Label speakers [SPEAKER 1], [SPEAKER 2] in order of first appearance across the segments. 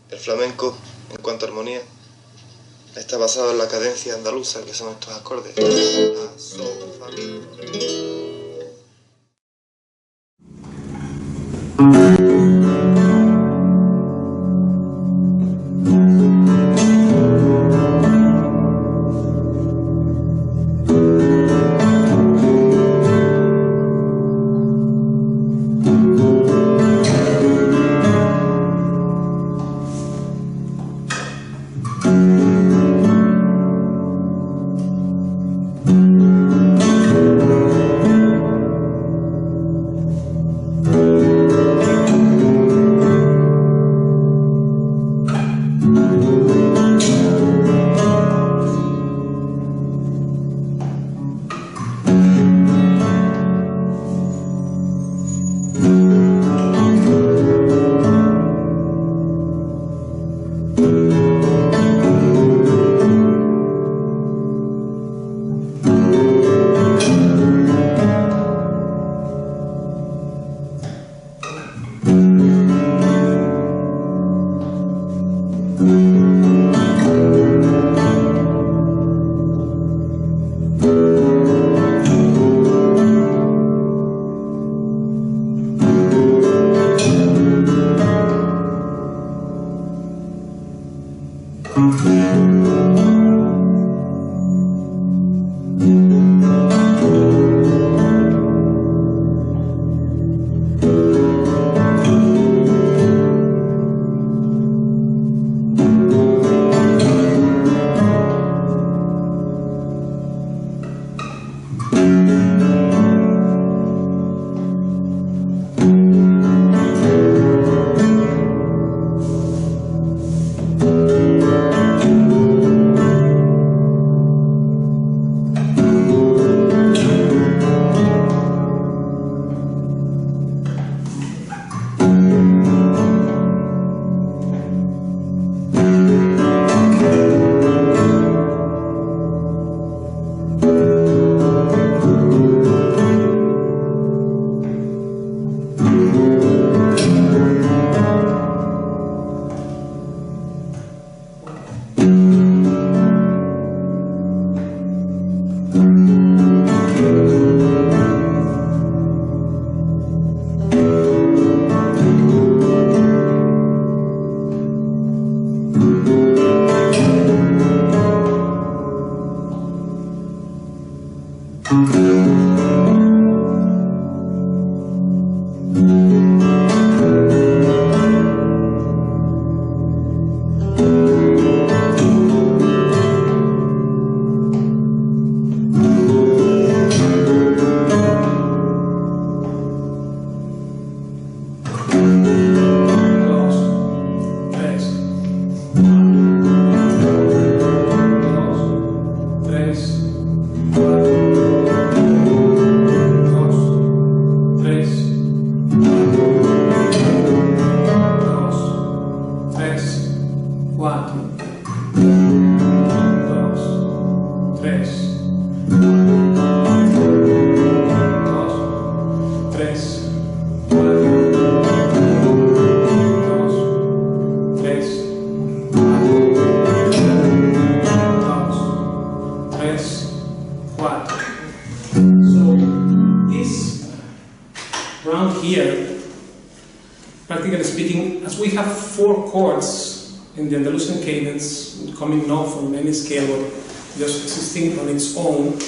[SPEAKER 1] El flamenco, en cuanto a armonía, está basado en la cadencia andaluza, que son estos acordes: la, sol, fa, mi.
[SPEAKER 2] generically speaking, as we have 4 chords in the Andalusian cadence, coming not from any scale, but just existing on its own,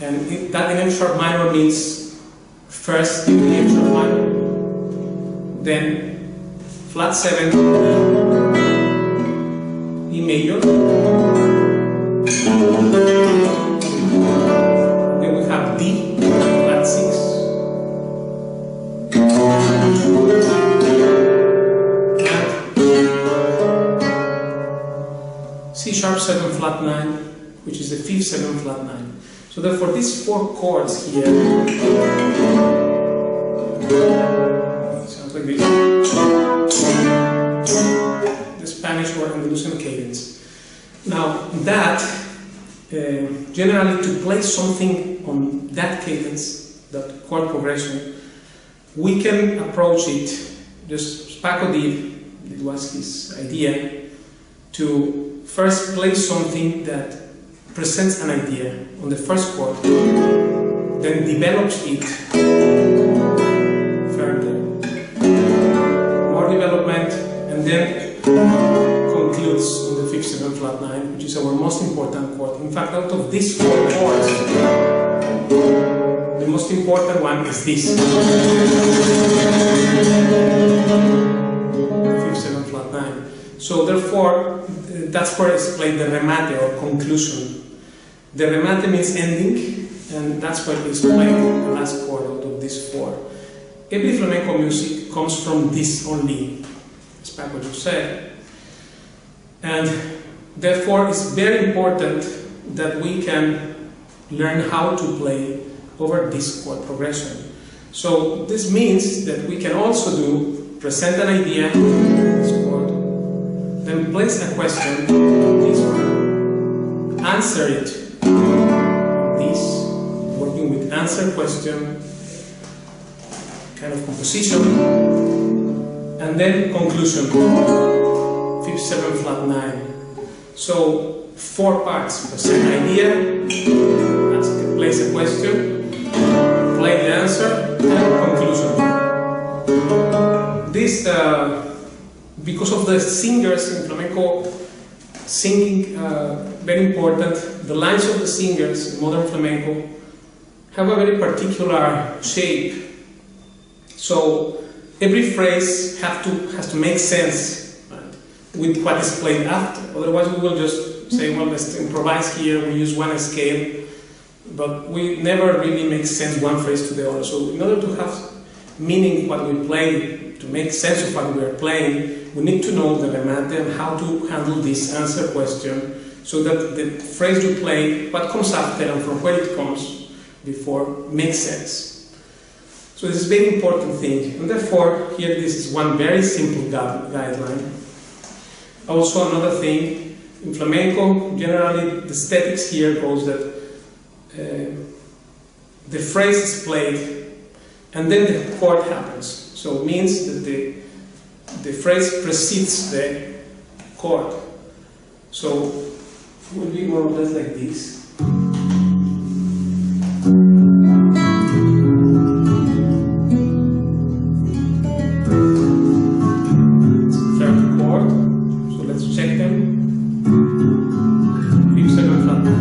[SPEAKER 2] and that in F sharp minor means first in the F sharp minor, then flat 7, E major, then we have D, flat 6, C sharp 7 flat 9, which is the 5th 7 flat 9. So therefore these 4 chords here sounds like this. The Spanish or Andalusian cadence. Now that generally to play something on that cadence, that chord progression, we can approach it, just Paco did, it was his idea, to first play something that presents an idea on the first chord, then develops it further, more development, and then concludes on the 5th 7 flat 9, which is our most important chord. In fact, out of these 4 chords, the most important one is this, 5th 7 flat 9. So therefore, that's where it's played the remate or conclusion. The remate means ending, and that's where it's played the last chord out of these 4. Every flamenco music comes from this only, as Paco just said. And therefore, it's very important that we can learn how to play over this chord progression. So this means that we can also present an idea, this chord, then place a question, this one, answer it, this, working with answer question, kind of composition, and then conclusion, 5th 7 flat 9. So 4 parts: present idea, place a question, play the answer, and conclusion. This because of the singers in flamenco, singing, very important, the lines of the singers in modern flamenco have a very particular shape. So every phrase has to make sense, right, with what is played after. Otherwise we will just say, well, let's improvise here, we use one scale, but we never really make sense one phrase to the other. So in order to have meaning what we play, to make sense of what we are playing, we need to know the remate and how to handle this answer question, so that the phrase you play, what comes after and from where it comes before, makes sense. So this is a very important thing, and therefore here this is one very simple guideline. Also another thing, in flamenco, generally the aesthetics here goes that the phrase is played and then the chord happens. So it means that the phrase precedes the chord. So it will be more or less like this. Third chord. So let's check them. 5th 7 flat 9.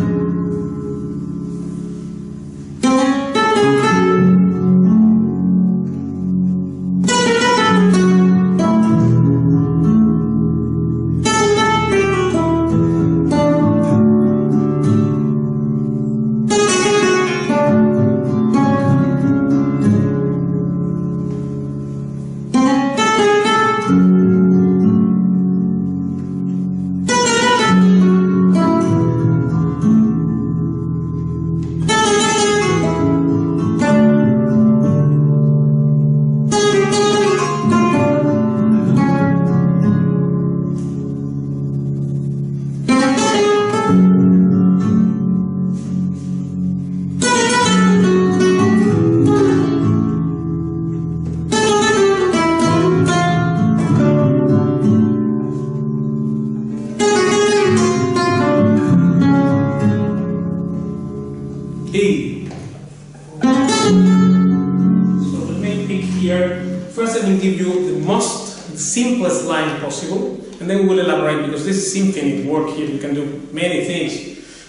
[SPEAKER 2] simplest line possible, and then we'll elaborate, because this is infinite work here, you can do many things.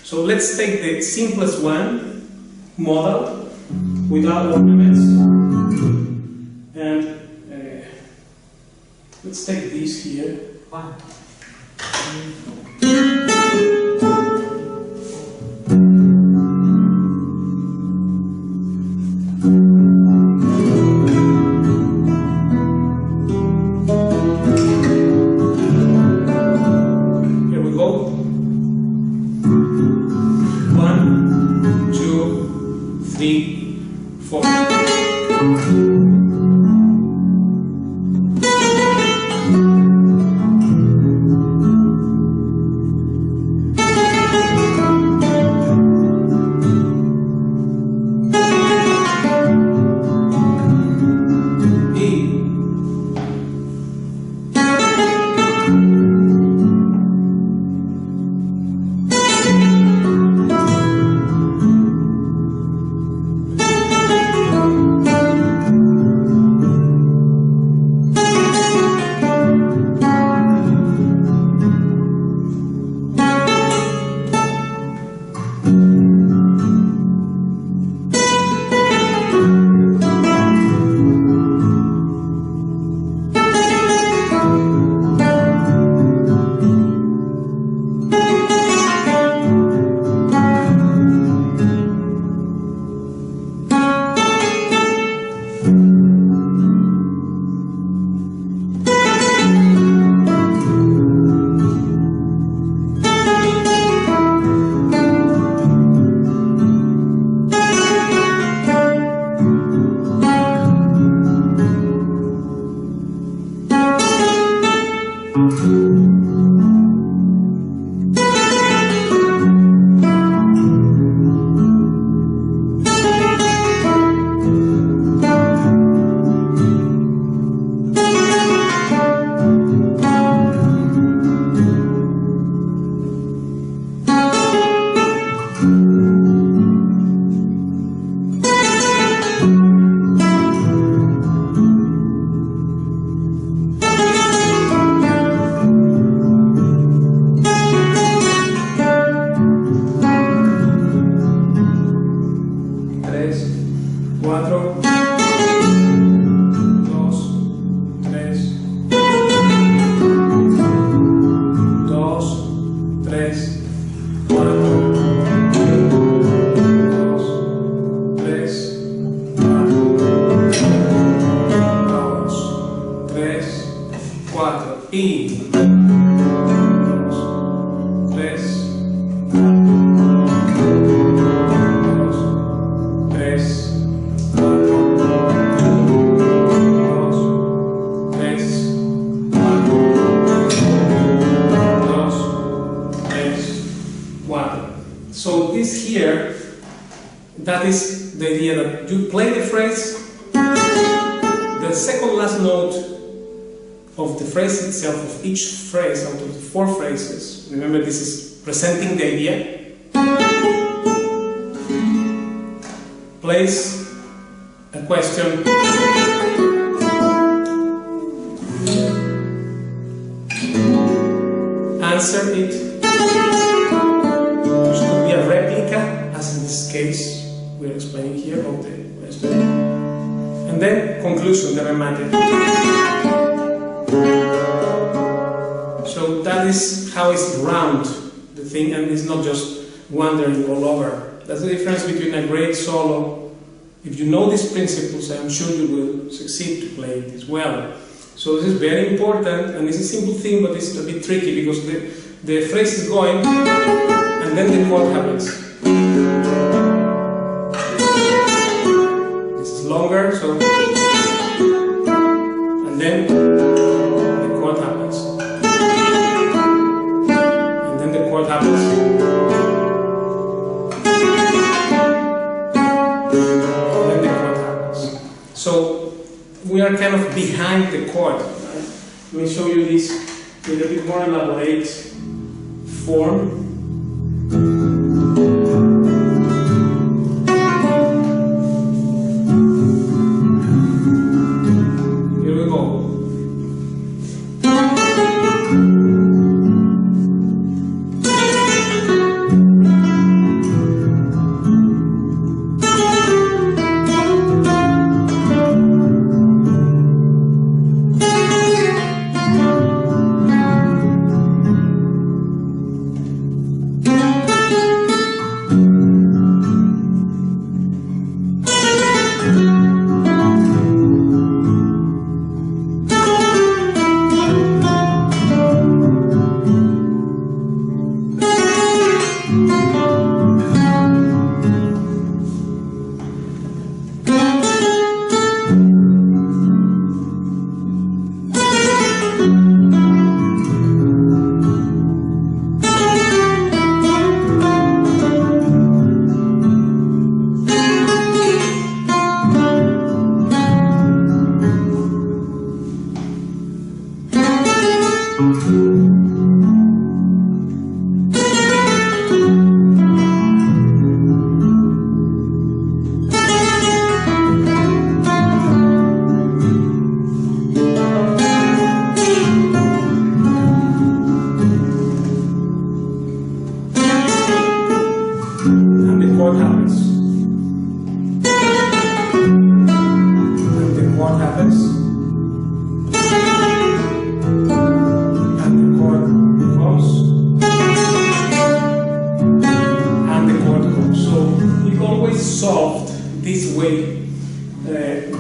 [SPEAKER 2] So let's take the simplest one, modal, without ornaments, and let's take this here. One. So this here, that is the idea that you play the phrase, the second last note of the phrase itself, of each phrase out of the 4 phrases. Remember, this is presenting the idea. Place a question. Answer it. Which could be a replica, as in this case we're explaining here, of the question. And then conclusion, the remate. So that is how it's round, the thing, and it's not just wandering all over. That's the difference between a great solo. If you know these principles, I'm sure you will succeed to play it as well. So this is very important, and it's a simple thing, but it's a bit tricky because the phrase is going, and then the chord happens. This is longer, so, and then the chord happens, and then the chord happens. So we are kind of behind the chord. Right? Let me show you this with a bit more elaborate form. Here we go.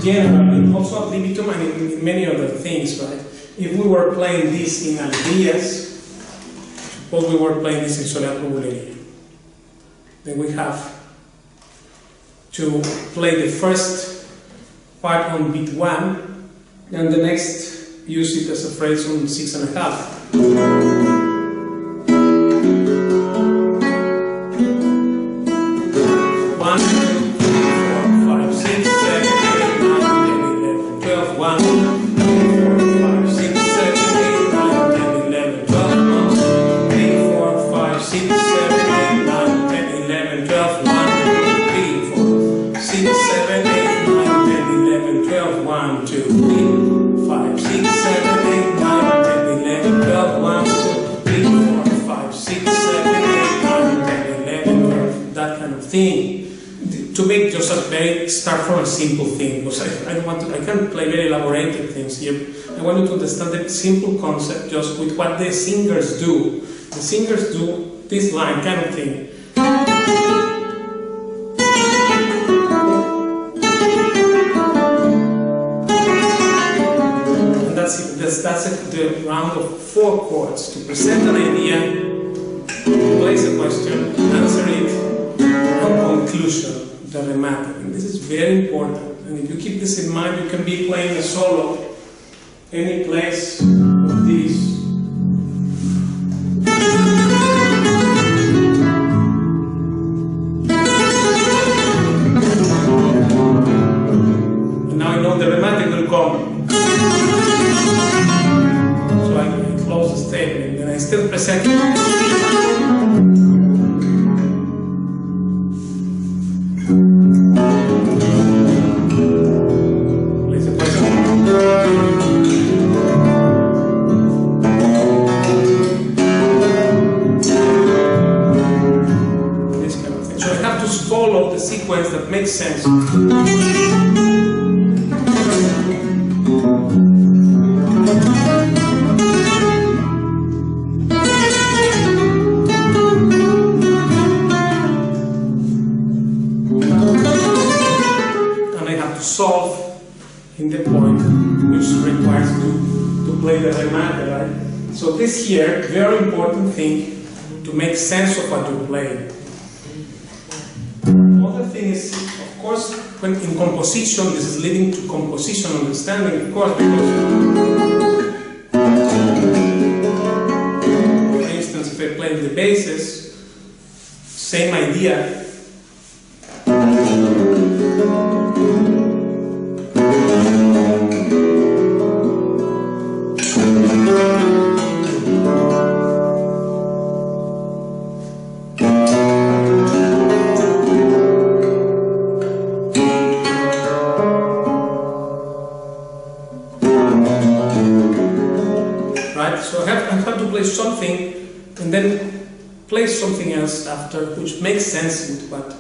[SPEAKER 2] Generally, also ad libitum and in many other things, right? If we were playing this in Algerias, suppose we were playing this in Soleado Bulería, then we have to play the first part on beat 1 and the next use it as a phrase on 6.5. To make just a very start from a simple thing, because I can't play very elaborated things here. I want you to understand the simple concept just with what the singers do. The singers do this line kind of thing. And that's it. That's the round of 4 chords to present an idea, place a question, answer it, and conclusion. The remate. And this is very important. And if you keep this in mind, you can be playing a solo any place of these. And now I know the remate will come. So I close the statement and I still present it. That makes sense. And I have to solve in the point which requires to play the remate, right? So this here, very important thing to make sense of what you play. Another thing is, of course, when in composition, this is leading to composition understanding, of course, because, for instance, if I play the basses, same idea. Something and then play something else after, which makes sense with what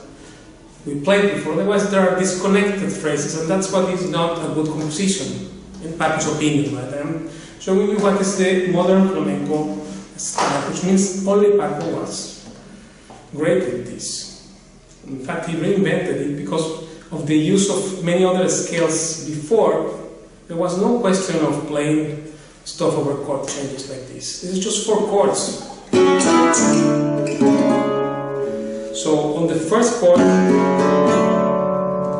[SPEAKER 2] we played before. Otherwise, there are disconnected phrases, and that's what is not a good composition, in Paco's opinion. Right? I'm showing you what is the modern flamenco style, which means only Paco was great at this. In fact, he reinvented it because of the use of many other scales before. There was no question of playing stuff over chord changes like this. This is just 4 chords. So on the first chord,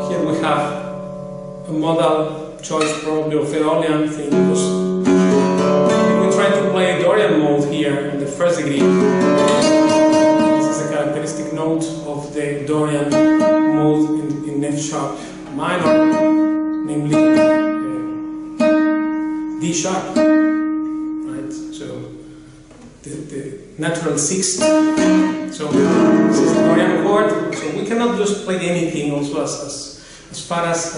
[SPEAKER 2] here we have a modal choice, probably of Aeolian thing, because if we try to play Dorian mode here on the first degree, this is a characteristic note of the Dorian mode in F sharp minor, namely D sharp. right? So the natural sixth. So this is the Dorian chord. So we cannot just play anything. Also, as far as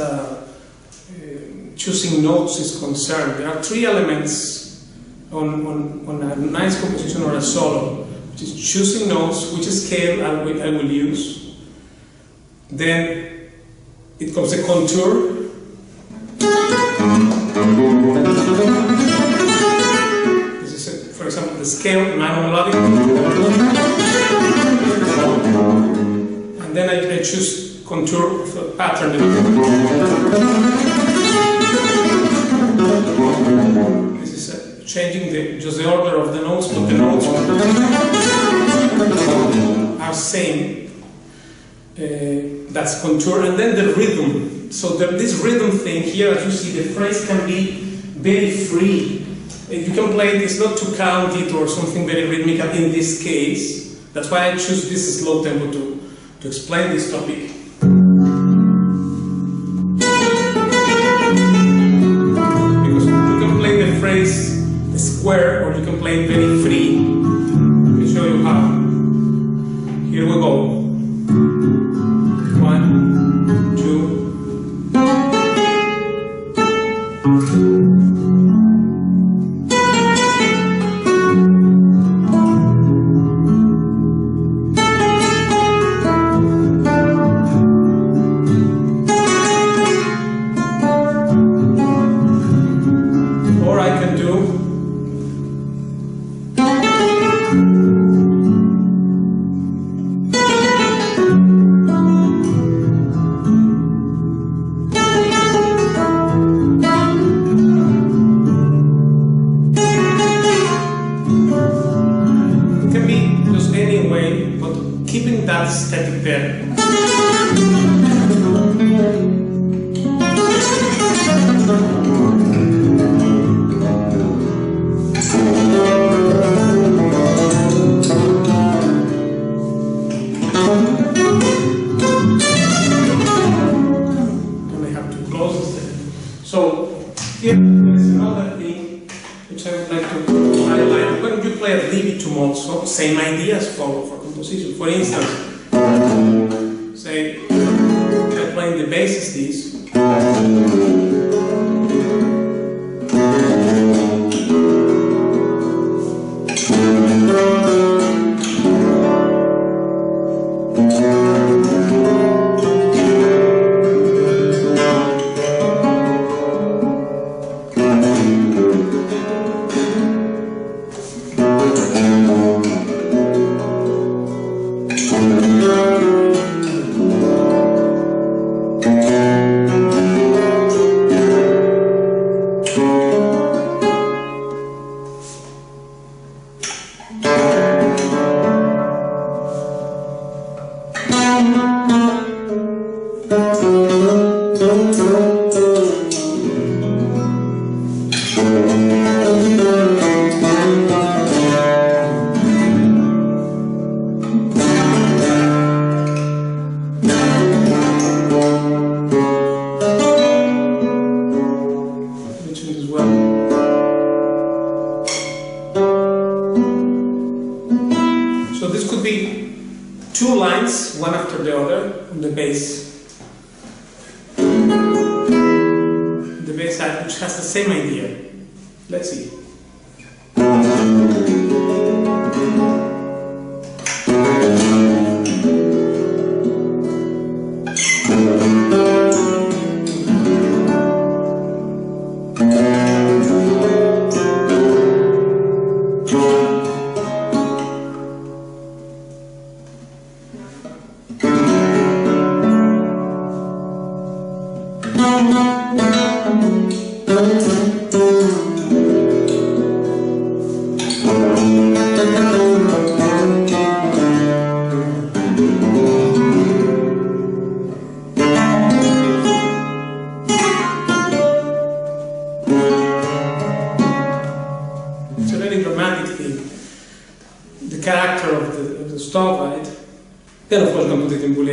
[SPEAKER 2] choosing notes is concerned, there are three elements on a nice composition or a solo, which is choosing notes, which scale I will use. Then it comes a contour. This is, for example, the scale, minor melodic. And then I choose contour of a pattern. This is changing just the order of the notes, but the notes are same. That's contour, and then the rhythm. So this rhythm thing here, as you see, the phrase can be very free. You can play it, it's not to count it or something very rhythmical in this case. That's why I choose this slow tempo to explain this topic. Because you can play the phrase square, or you can play it very free. Let me show you how. Here we go. 1, 2. Or I can do that static there. And I have to close this. So here is another thing which I would like to highlight. When you play a divi2 mode, so same ideas for composition. For instance, say I'm playing the bass is this.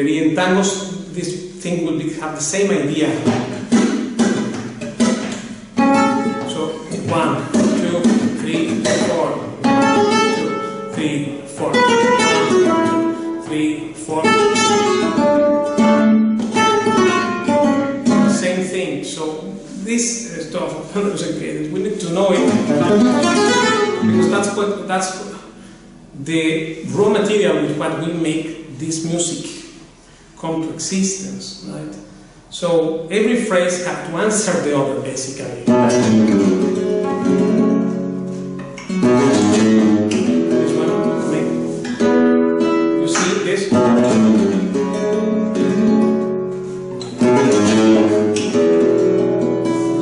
[SPEAKER 2] In tangos, this thing will have the same idea. So 1, 2, 3. 3, 4, 3, 4. Same thing. So this stuff of Andalusian cadence, we need to know it because that's the raw material with what will make this music come to existence, right? So every phrase has to answer the other, basically. This one, you see this? So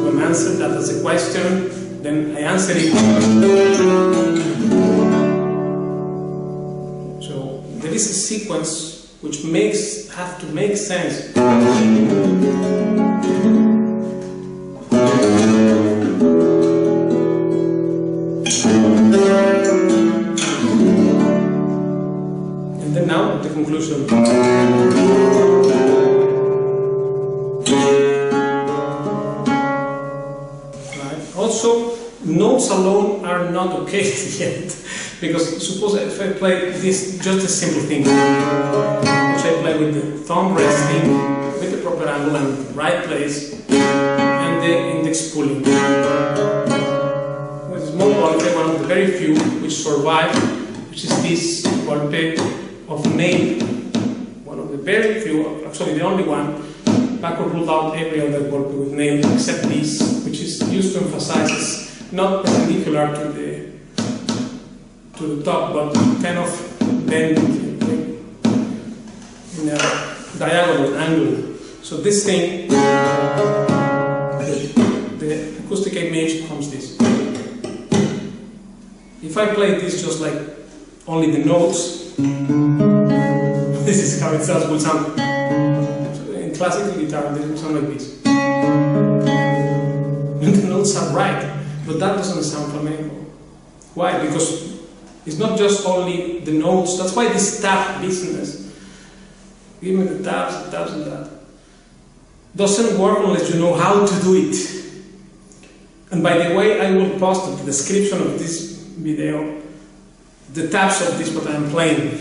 [SPEAKER 2] I answer that as a question, then I answer it. So there is a sequence which have to make sense. And then now the conclusion. Right. Also, notes alone are not okay yet. Because suppose if I play this, just a simple thing, which I play with the thumb resting, with the proper angle and right place, and the index pulling. With a small golpe, one of the very few which survive, which is this golpe of nail. One of the very few, actually the only one. Paco ruled out every other golpe with nail except this, which is used to emphasize it's not perpendicular to the top, but kind of bending in a diagonal angle. So this thing, the acoustic image comes this. If I play this just like only the notes, this is how it will sound. So in classical guitar, this will sound like this. And the notes are right, but that doesn't sound flamenco. Why? Because it's not just only the notes. That's why this tab business, give me the tabs and that, doesn't work unless you know how to do it. And by the way, I will post in the description of this video the tabs of this what I am playing,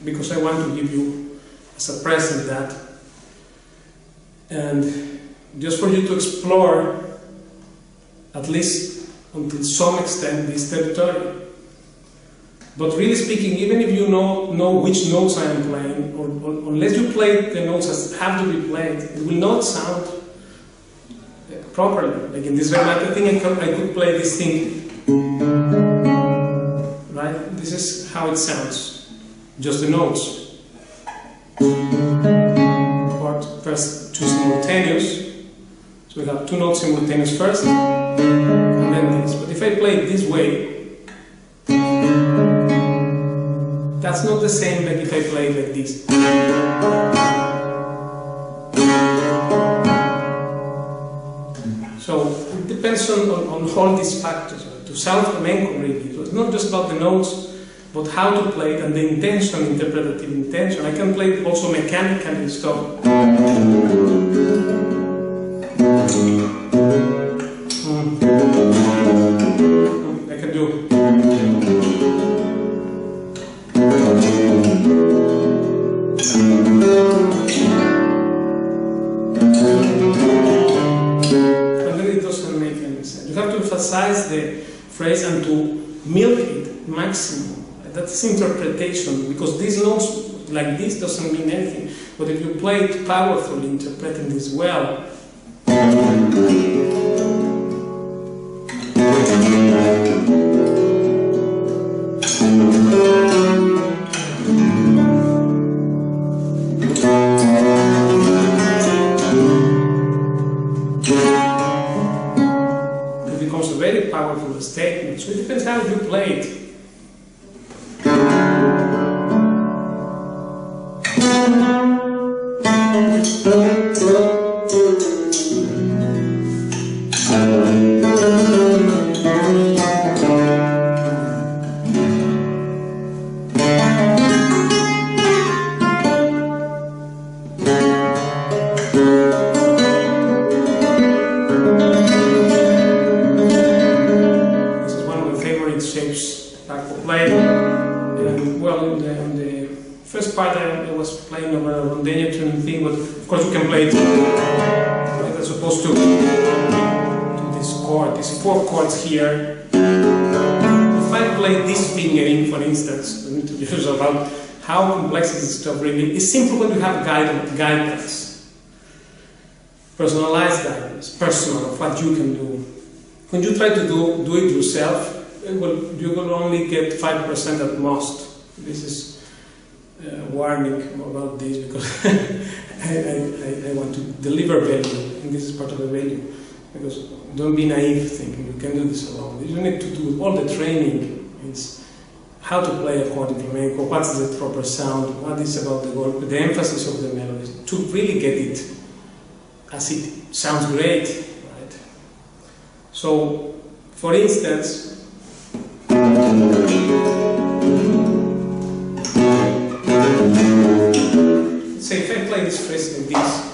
[SPEAKER 2] because I want to give you as a present that, and just for you to explore, at least until some extent, this territory. But really speaking, even if you know which notes I am playing, or unless you play the notes as have to be played, it will not sound properly. Like in this remate, I think I could play this thing, right? This is how it sounds, just the notes. Or first two simultaneous, so we have two notes simultaneous first, and then this. But if I play it this way, that's not the same like if I play it like this. So it depends on all these factors. To sound flamenco really. So it's not just about the notes, but how to play it and the intention, interpretative intention. I can play it also mechanically stuff. I can do. And then it doesn't make any sense. You have to emphasize the phrase and to milk it maximum. That's interpretation, because these notes like this doesn't mean anything. But if you play it powerfully, interpreting this well, it becomes a very powerful statement. So it depends how you play it. Well, in the first part I was playing over a rondeña tuning thing, but of course you can play it like as opposed to this chord, these 4 chords here. If I play this fingering, for instance, we need to use about how complex is this stuff really. It's simple when you have guidance, personalized guidance, personal, of what you can do. When you try to do it yourself, you will only get 5% at most. This is warning about this because I want to deliver value, and this is part of the value. Because don't be naive thinking you can do this alone. You need to do all the training. It's how to play a chord in flamenco, what's the proper sound, what is about the emphasis of the melodies, to really get it as it sounds great, right? So, for instance, say if I play this phrase like this,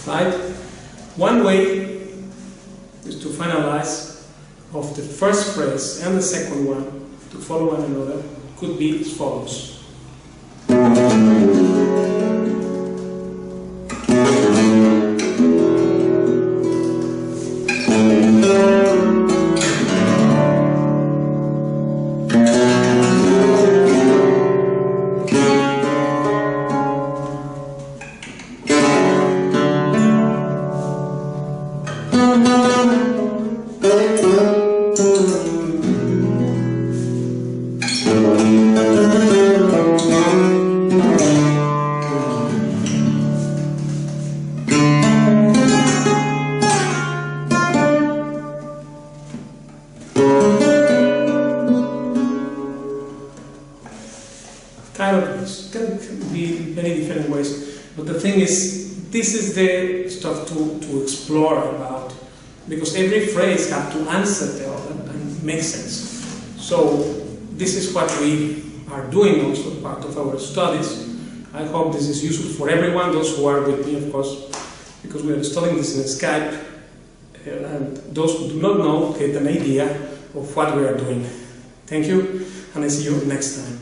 [SPEAKER 2] right? One way is to finalize of the first phrase and the second one to follow one another could be as follows. Can be many different ways, but the thing is, this is the stuff to explore about, because every phrase has to answer the other and make sense. So this is what we are doing, also part of our studies. I hope this is useful for everyone, those who are with me, of course, because we are studying this in Skype, and those who do not know get an idea of what we are doing. Thank you, and I see you next time.